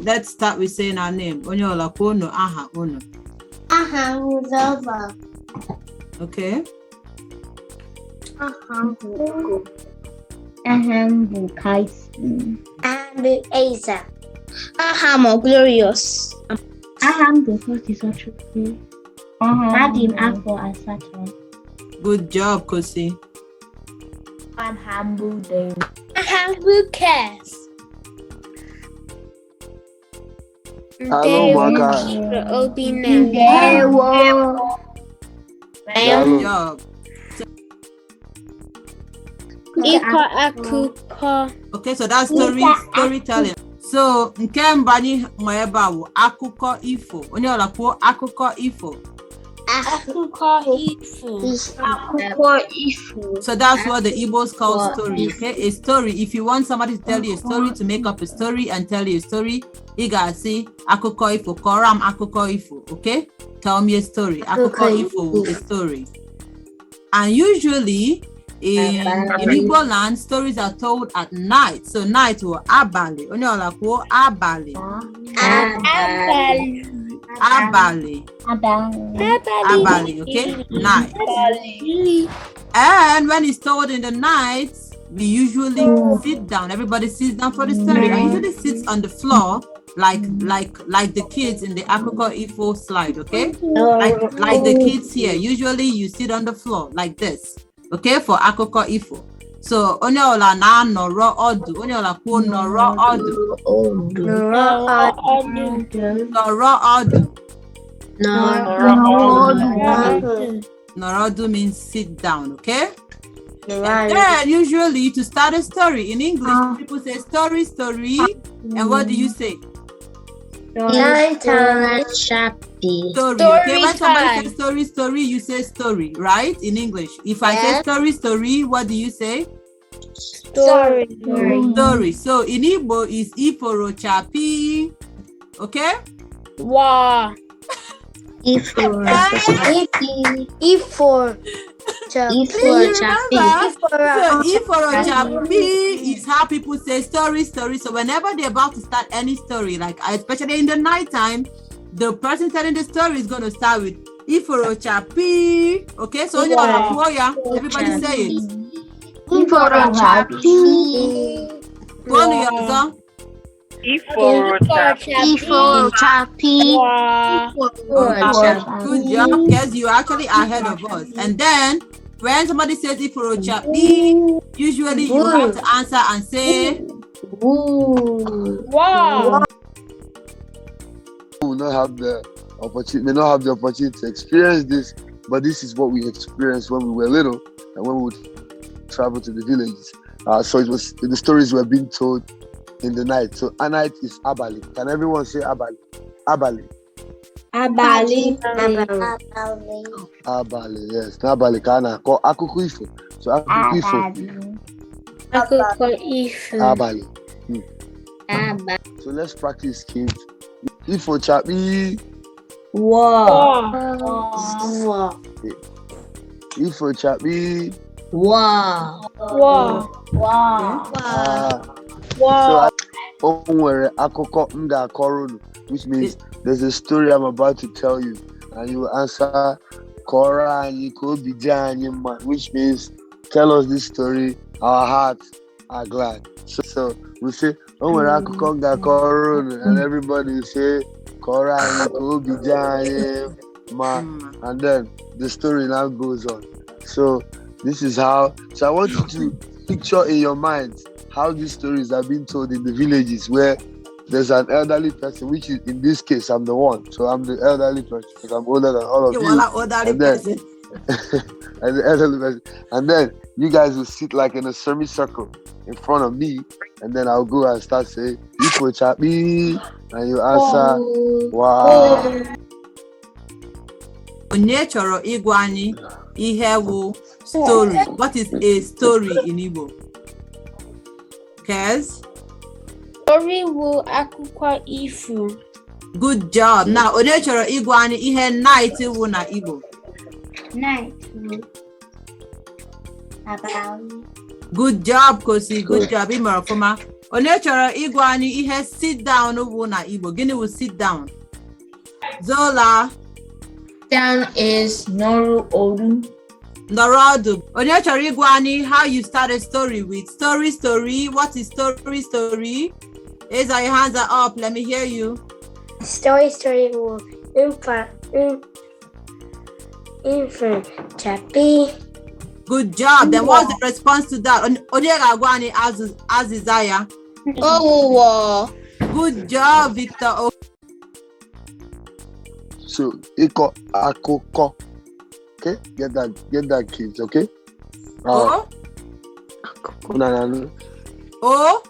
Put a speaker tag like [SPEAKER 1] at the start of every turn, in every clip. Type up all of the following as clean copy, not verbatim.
[SPEAKER 1] let's start with saying our name. Onyola kono aha ono.
[SPEAKER 2] Aha Uzova.
[SPEAKER 1] Okay.
[SPEAKER 2] Aha Hugo.
[SPEAKER 3] Aham Bukaisi.
[SPEAKER 2] Aham Asa. Aham Glorious.
[SPEAKER 3] Aham Bukaisi. Nadim Afro Asatra.
[SPEAKER 1] Good job, Kosi.
[SPEAKER 3] Aham Bude.
[SPEAKER 2] Aham Lucas.
[SPEAKER 4] Hello, ụmụaka.
[SPEAKER 1] Good job.
[SPEAKER 2] Ịkọ Akụkọ.
[SPEAKER 1] Okay, so that's storytelling. So, nke mbani mweba wo akụkọ ifo. Onye ola kwuo akụkọ ifo.
[SPEAKER 2] Akụkọ ifo.
[SPEAKER 1] So that's what the Igbos call story, okay? A story. If you want somebody to tell you a story, to make up a story and tell you a story, you gotta say akụkọ ifo, koram akụkọ ifo, okay? Tell me a story. Akụkọ ifo, a story. And usually in Igbo land, stories are told at night. So night or abali. Onye ola kwuo abali. Abali, okay? Night. And when it's told in the night, we usually sit down. Everybody sits down for the story. I usually sit on the floor like the kids in the Akụkọ ifo slide, okay? Like the kids here. Usually you sit on the floor like this, okay? For Akụkọ ifo. So onye ola na nọrọ ọdụ. Onye ola kwuo nọrọ ọdụ. Nọrọ ọdụ. Norodu means sit down, okay? And then usually to start a story in English, people say story. And what do you say?
[SPEAKER 2] Story.
[SPEAKER 1] Story. Okay, when somebody says story, you say story, right? In English. If I say story, what do you say?
[SPEAKER 2] Story.
[SPEAKER 1] So in Igbo is iforo chapi. Okay?
[SPEAKER 2] Wow. Ifo
[SPEAKER 1] chapi is how people say story. So whenever they're about to start any story, like especially in the nighttime, the person telling the story is going to start with iforo chapi. Okay, so everybody say it.
[SPEAKER 2] Iforo chapi.
[SPEAKER 1] Iforo chapi. Good job, because you actually are ahead of us. And then when somebody says iforo chapi, usually you have to answer and say
[SPEAKER 2] wow.
[SPEAKER 4] We may not have the opportunity to experience this, but this is what we experienced when we were little and when we would travel to the villages. So the stories were being told in the night. So a night is abali. Can everyone say abali? Abali.
[SPEAKER 2] Abali.
[SPEAKER 4] Abali, yes. Abali kana ko akụkọ ifo. So akụkọ ifo. Abali. So let's practice, kids. Ifo chapi.
[SPEAKER 2] Wow.
[SPEAKER 4] Ifo chapi.
[SPEAKER 2] Wow.
[SPEAKER 4] So nwere akụkọ m ga-akọrọ unu, which means there's a story I'm about to tell you, and you will answer kọrọ anyị ka obi dị anyị mma, which means tell us this story, our hearts are glad. So we say o nwere akụkọ m ga-akọrọ unu, and everybody will say kọrọ anyị ka obi dị anyị mma, and then the story now goes on. So this is how. So I want you to picture in your mind how these stories are being told in the villages where there's an elderly person, which is, in this case, I'm the one. So I'm the elderly person because I'm older than all of you.
[SPEAKER 1] And then,
[SPEAKER 4] and the elderly person. And then you guys will sit like in a semicircle in front of me, and then I'll go and start saying, "Ifo chapi," and you answer, "Wow."
[SPEAKER 1] Onye chọrọ ịgwa anyị ihe wụ story. What is a story in Igbo? Kez?
[SPEAKER 2] Story wụ akụkọ ifo.
[SPEAKER 1] Good job. Now, onye chọrọ ịgwa anyị ihe night wụ na Igbo?
[SPEAKER 3] Night wụ abalị.
[SPEAKER 1] Good job, Kosi. Good job. Imara ọfụma. Onye chọrọ ịgwa anyị ihe sit down bụ na Igbo. Gịnị wụ sit down? Zola.
[SPEAKER 2] Down is Noru Oru.
[SPEAKER 1] Nọrọ ọdụ. Onye chọrọ ịgwa anyị how you start a story with story. What is story? Raise your hands are up. Let me hear you.
[SPEAKER 2] Story will infant chappy.
[SPEAKER 1] Good job. Then what's the response to that? Onye ga-agwa anyị azịza ya.
[SPEAKER 2] Oh.
[SPEAKER 1] Good job, Victor.
[SPEAKER 4] So, Ịkọ Akụkọ. Okay? Get that, kids, okay?
[SPEAKER 1] Oh?
[SPEAKER 4] No.
[SPEAKER 1] Oh?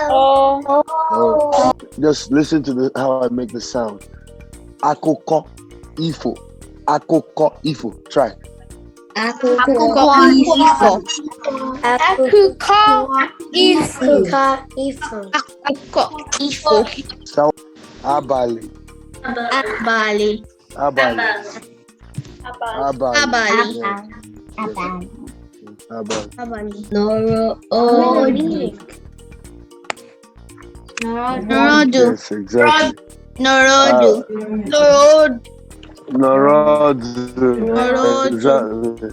[SPEAKER 4] Oh. Just listen to how I make the sound. Akụkọ ifo. Akụkọ ifo. Try.
[SPEAKER 2] Akụkọ ifo.
[SPEAKER 4] Sound. Abali.
[SPEAKER 2] Norodu.
[SPEAKER 4] Yes, exactly.
[SPEAKER 2] Norodu.
[SPEAKER 4] Exactly.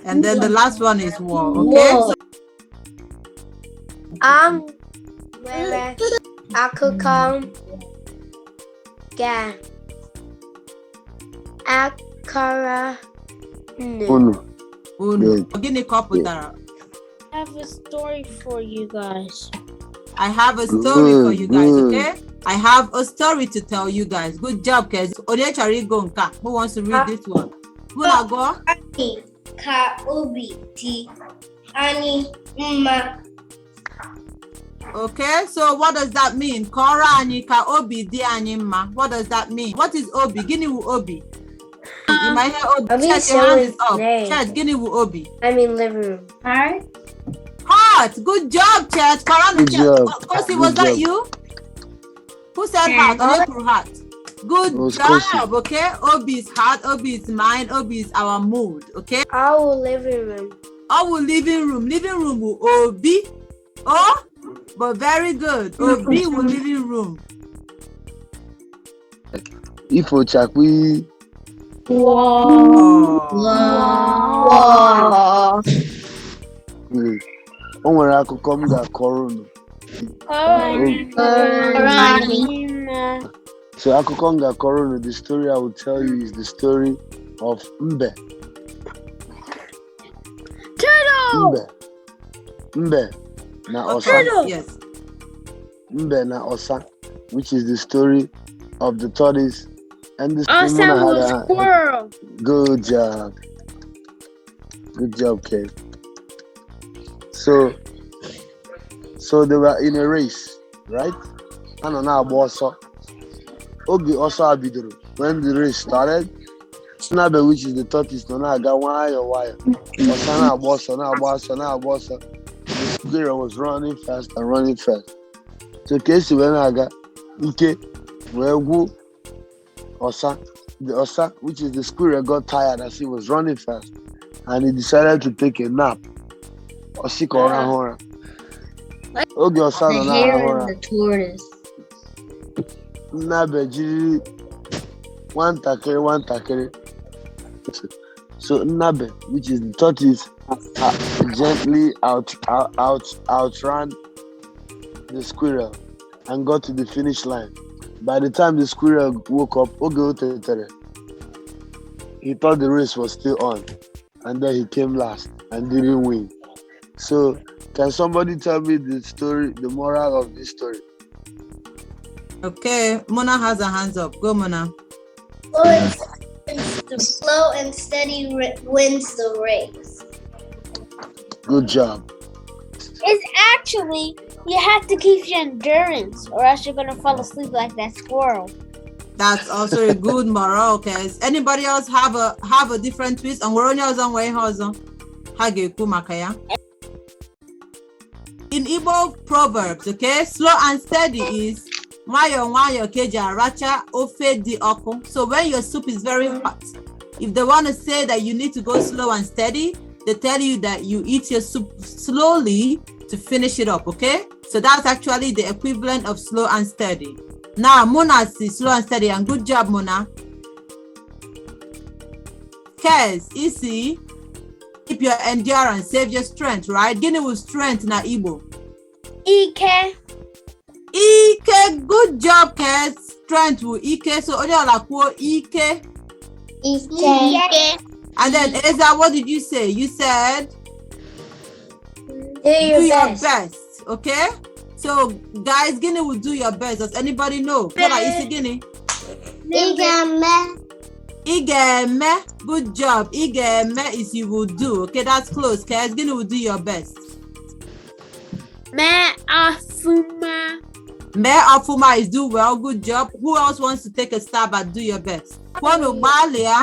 [SPEAKER 1] And then the last one is war, okay?
[SPEAKER 2] Where Akụkọ ga akara
[SPEAKER 4] Unu.
[SPEAKER 1] Gịnị ka ọ pụtara?
[SPEAKER 2] I have a story for you guys.
[SPEAKER 1] I have a story for you guys, okay? I have a story to tell you guys. Good job, guys. Onye chọrọ ịgụ nke a? Who wants to read this one? Who na-agụ?
[SPEAKER 2] Ka obi dị anyị mma.
[SPEAKER 1] Okay, so what does that mean? Kọrọ anyị ka obi dị anyị mma. What does that mean? What is obi? Gịnị wụ obi? You might hear obi. Chet, your hand is up. Chet, gịnị wụ obi?
[SPEAKER 2] I mean living room.
[SPEAKER 1] Heart. Good job, Chet.
[SPEAKER 4] Good job.
[SPEAKER 1] Kosi, was that you? Who said heart? Onye kwuru heart. Good job,
[SPEAKER 4] Kosi.
[SPEAKER 1] okay? Obi is heart, Obi is mind, Obi is our mood, okay?
[SPEAKER 2] Our living room.
[SPEAKER 1] Our living room. Living room will Obi. Oh, but very good. Obi will living room.
[SPEAKER 4] Ifo chakwi.
[SPEAKER 1] Wow.
[SPEAKER 4] O nwere akụkọ m ga-akọrọ unu. So akụkọ m ga-akọrọ unu, the story I will tell you is the story of Mbe. Mbe na Osa.
[SPEAKER 1] Yes.
[SPEAKER 4] Mbe na Osa, which is the story of the tortoise and the
[SPEAKER 2] Squirrel.
[SPEAKER 4] Good job. Good job, kid. So they were in a race, right? And on our boss, Ogi also abidoro. When the race started, Snabe, which is the tortoise, no na got wire. Osana boss. The squirrel was running fast. So Casey when I got Ike, where who Osa, the Osa, which is the squirrel, got tired as he was running fast, and he decided to take a nap. Osikora hora. Ogi Osa no na hora.
[SPEAKER 2] The tortoise.
[SPEAKER 4] Nabe jiri one takere. So Nabe, which is the tortoise, gently outran the squirrel and got to the finish line. By the time the squirrel woke up, he thought the race was still on, and then he came last and didn't win. So, can somebody tell me the story, the moral of this story?
[SPEAKER 1] Okay, Mona has her hands up. Go, Mona.
[SPEAKER 2] Slow and steady wins the race.
[SPEAKER 4] Good job.
[SPEAKER 5] It's actually, you have to keep your endurance or else you're going to fall asleep like that squirrel.
[SPEAKER 1] That's also a good moral, guys. Anybody else have a different twist? And we're on your way, Hage Kumakaya. in Igbo proverbs, okay, slow and steady is Mayo Mayo Keja Racha Ofe di Oko. So when your soup is very hot, if they want to say that you need to go slow and steady, they tell you that you eat your soup slowly to finish it up, okay? So that's actually the equivalent of slow and steady. Now, Mona says slow and steady, and good job, Mona. Kes, easy. Keep your endurance, save your strength, right? Guinea with strength na Igbo.
[SPEAKER 5] Ike.
[SPEAKER 1] Ike, good job, Kes. Strength with Ike. So, only all Ike.
[SPEAKER 2] Ike.
[SPEAKER 1] And then, Eza, what did you say? You said?
[SPEAKER 2] Do your best.
[SPEAKER 1] Okay? So, guys, Guinea will do your best. Does anybody know? What are you Guinea?
[SPEAKER 2] Igame.
[SPEAKER 1] Igeme. Good job. Igeme is you will do. Okay, that's close. Guys, Guinea will do your best.
[SPEAKER 5] Me afuma.
[SPEAKER 1] Me afuma is do well. Good job. Who else wants to take a stab at do your best? Kwano balia.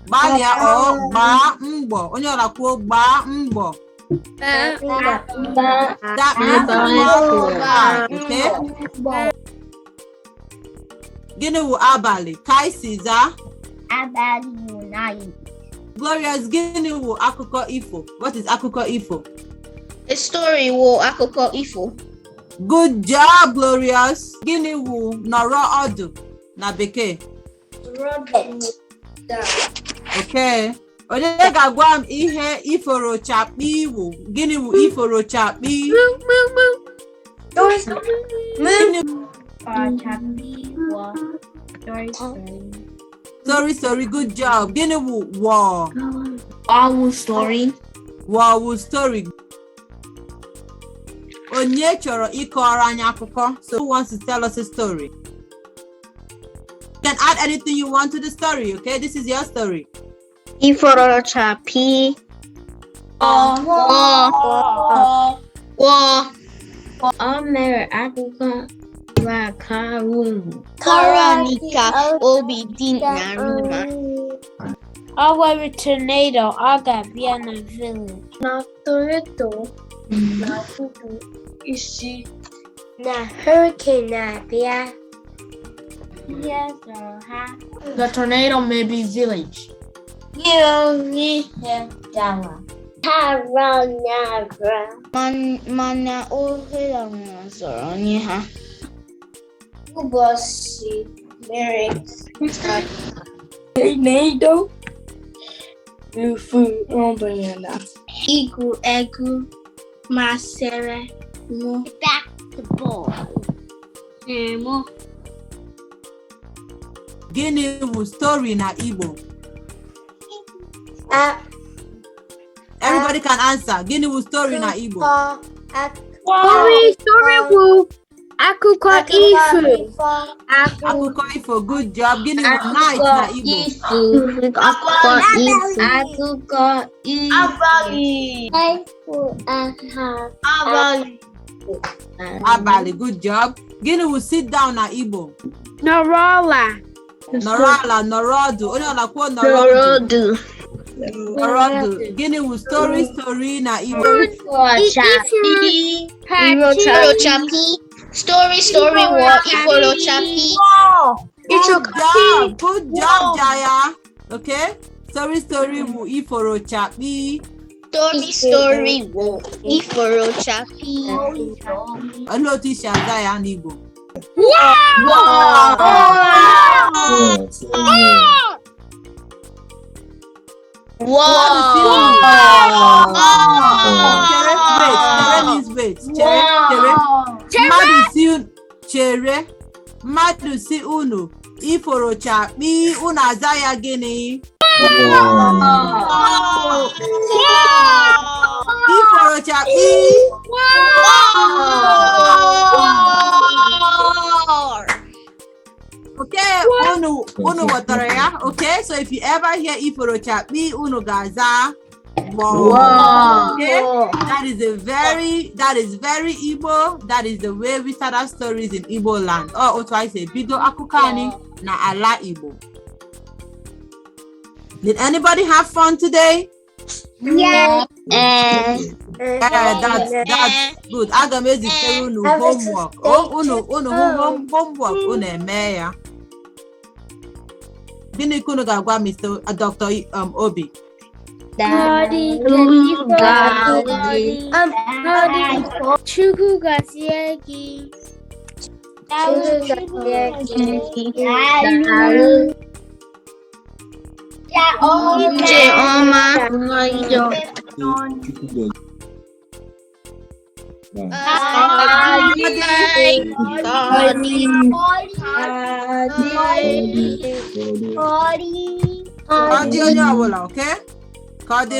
[SPEAKER 1] Balia or ba mbo. Only on a quote ba mbo. That means okay. Guinea will abali. Kai Caesar.
[SPEAKER 3] Abali unai.
[SPEAKER 1] Glorious Guinea will akụkọ ifo. What is akụkọ ifo?
[SPEAKER 2] A story will akụkọ ifo.
[SPEAKER 1] Good job, Glorious. Guinea will nọrọ ọdụ na bekee.
[SPEAKER 2] Robert.
[SPEAKER 1] Okay. Onye ga-agwa m ihe iforo chakpi iwu. Gịnị wu iforo chakpi? Sorry. Good job. Gịnị wu war?
[SPEAKER 3] Story.
[SPEAKER 1] War wu story. Onye chọrọ ịkọrọ anyị akụkọ. So who wants to tell us a story? You can add anything you want to the story, okay? This is your story.
[SPEAKER 3] Iforo chapi. O mere akụkọ
[SPEAKER 2] Karanika obi din na rima.
[SPEAKER 5] Our tornado aga bịa na village.
[SPEAKER 3] na Toronto na fudu isi na hurricane na-abịa. Ihe zọrọ ha.
[SPEAKER 6] The tornado may be village.
[SPEAKER 3] Ihe dara. Ha rọnyara.
[SPEAKER 2] Mana ohere zọrọ onye ha.
[SPEAKER 3] Ụbọchị mere
[SPEAKER 6] Tornado. Ufu ọbụla.
[SPEAKER 3] igwu egwu masịrị mụ.
[SPEAKER 5] Basketball.
[SPEAKER 1] Gịnị wu story na Igbo? Everybody can answer. Gịnị wu story na Igbo?
[SPEAKER 3] Story wu akụkọ ifo.
[SPEAKER 1] Akụkọ ifo. Good job. Gịnị wu night na Igbo?
[SPEAKER 3] Akụkọ ifo.
[SPEAKER 1] Abalị. Good job. Gịnị wu sit down na Igbo?
[SPEAKER 5] Norola.
[SPEAKER 1] Nọrọ ala, nọrọ ọdụ. Onye ọ na-akwụ nọrọ ọdụ. Nọrọ ọdụ. Gịnị wu story na Igbo?
[SPEAKER 2] Story war Iforochapi.
[SPEAKER 1] Good job, Jaya. Okay? Story wu Iforochapi.
[SPEAKER 2] Story war Iforochapi.
[SPEAKER 1] Olee otu isi aza ya n'Igbo? Chere means wait. Chere. Mmadụ si unu Iforochapi, unu aza ya gịnị? Iforochapi. Okay, unu watara ya. Okay, so if you ever hear Iforochapi, unu gaza. Wow. Okay, that is very Igbo. That is the way we start our stories in Igbo land. Oh, what I say, bido akukani na ala Igbo. Did anybody have fun today?
[SPEAKER 2] Yeah.
[SPEAKER 1] That's good. Aga m ezitere unu homework. Unu homework unu eme ya. Gịnị ka unu ga-agwa Mr. Dr. Obi?
[SPEAKER 3] Chukwu gọzie gị. Ije ọma.
[SPEAKER 1] Ka ọ dị onye ọbụla, okay? Ka ọ dị